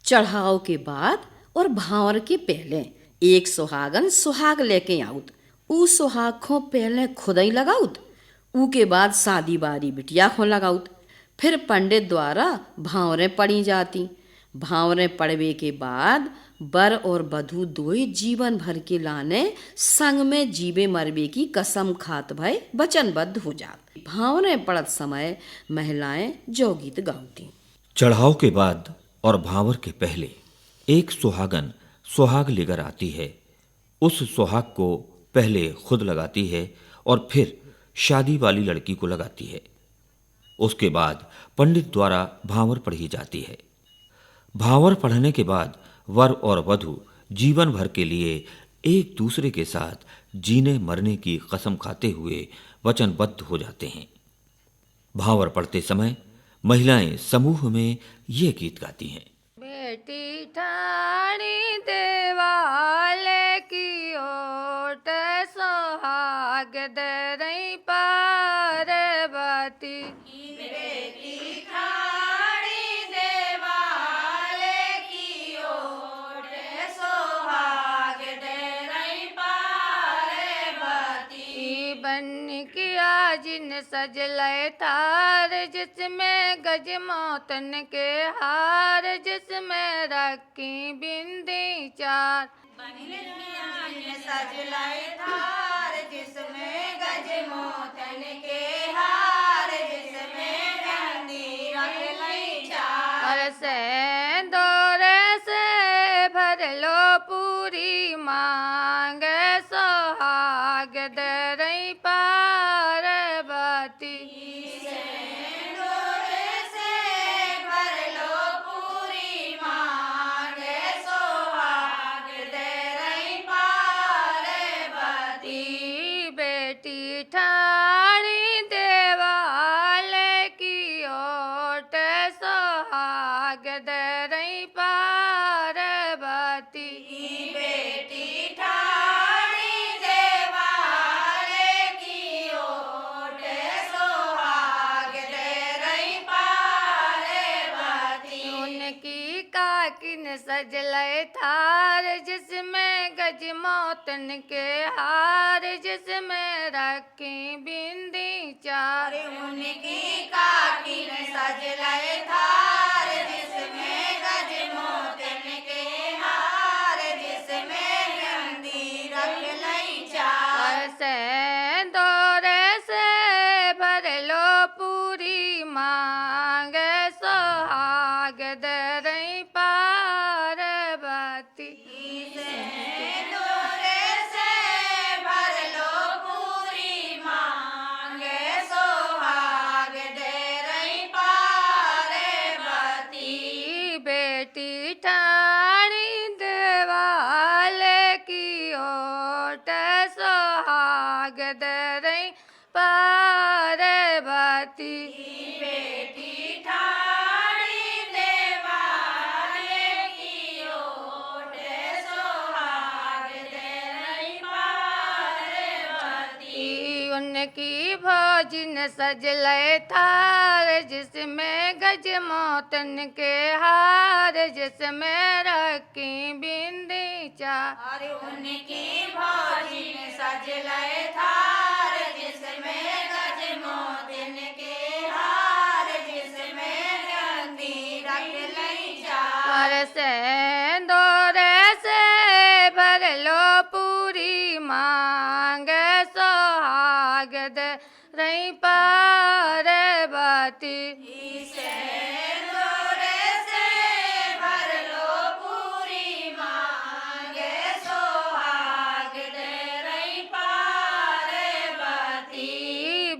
चढ़ाव के बाद और भावर के पहले एक सुहागन सुहाग लेके आउत। ऊ सुहाग को पहले खुदाई लगाउत, ऊ के बाद शादी बारी बिटिया को लगाउत। फिर पंडित द्वारा भावरें पड़ी जाती। भावरें पड़वे के बाद बर और बधू दोए जीवन भर के लाने संग में जीवे मरवे की कसम खात भय वचनबद्ध हो जात। भावरें पड़त समय महिलाएं जो गीत गाउती। चढ़ाव के बाद और भावर के पहले एक सुहागन सुहाग लेकर आती है। उस सुहाग को पहले खुद लगाती है और फिर शादी वाली लड़की को लगाती है। उसके बाद पंडित द्वारा भावर पढ़ी जाती है। भावर पढ़ने के बाद वर और वधू जीवन भर के लिए एक दूसरे के साथ जीने मरने की कसम खाते हुए वचनबद्ध हो जाते हैं। भावर पढ़ते समय महिलाएं समूह में ये गीत गाती हैं। बेटी ठाणी देवाले की ओट सोहाग दरई पार्वती। बेटी ठाणी देवाले की ओट सोहाग दरई पार्वती। बन किया जिन सजलय थार जिसमें गज मौतन के हार जिसमें रखी बिंदी चार। सजलय थार जिसमें गज मौतन के हार जिसमें बिंदी रखी चार। और से दौरे से भर लो पूरी मांग सोहाग दरई पार्वती। बेटी ठाणी देवाले की ओट सोहाग दरई पार्वती। बेटी ठाणी देवाले की ओट सोहाग दरई पार्वती। उनकी काकिन सजलय थार जिसमें गज मौतन के हार जिसमें रखी बिंदी चार। उनकी काकिन सजलय थार जिसमें गज मौतन के हार जिसमें बिंदी रखी चार। से दौरे से भर लो पूरी मांग सोहाग दरई पार्वती। बेटी ठाणी देवाले की ओट सोहाग दरई पार्वती। बेटी ठाणी देवाले की ओट सोहाग दरई पार्वती। उनकी भोजन सजलय थार जिसमें गज मौतन के हार जिसमें रखी बिंदी चार। उनकी भोजन सजलय थार जिसमें गज मौतन के हार जिसमें बिंदी रखी चार। से दौरे से भर लो पूरी मांग सोहाग दरई पार्वती।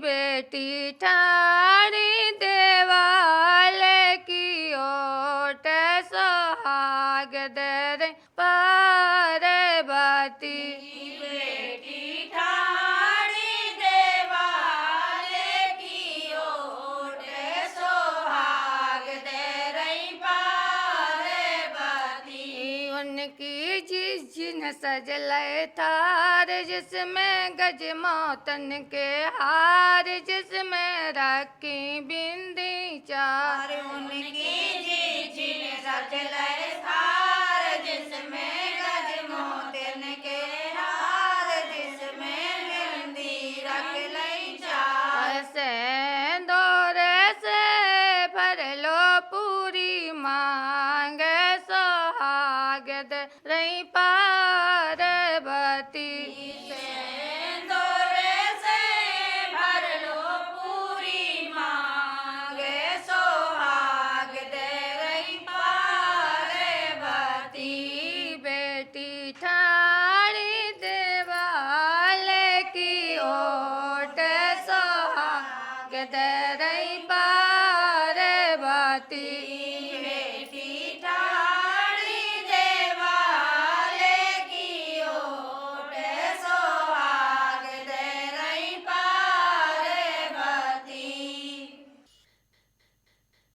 बेटी ठाणी देवाले की ओट सोहाग दरई पार्वती। बेटी ठाणी देवाले की ओट सोहाग दरई पार्वती। उनकी जिन सजलय थार जिसमें गज मौतन के हार जिसमें रखी बिंदी चार। उनकी जिन सजलय रही बात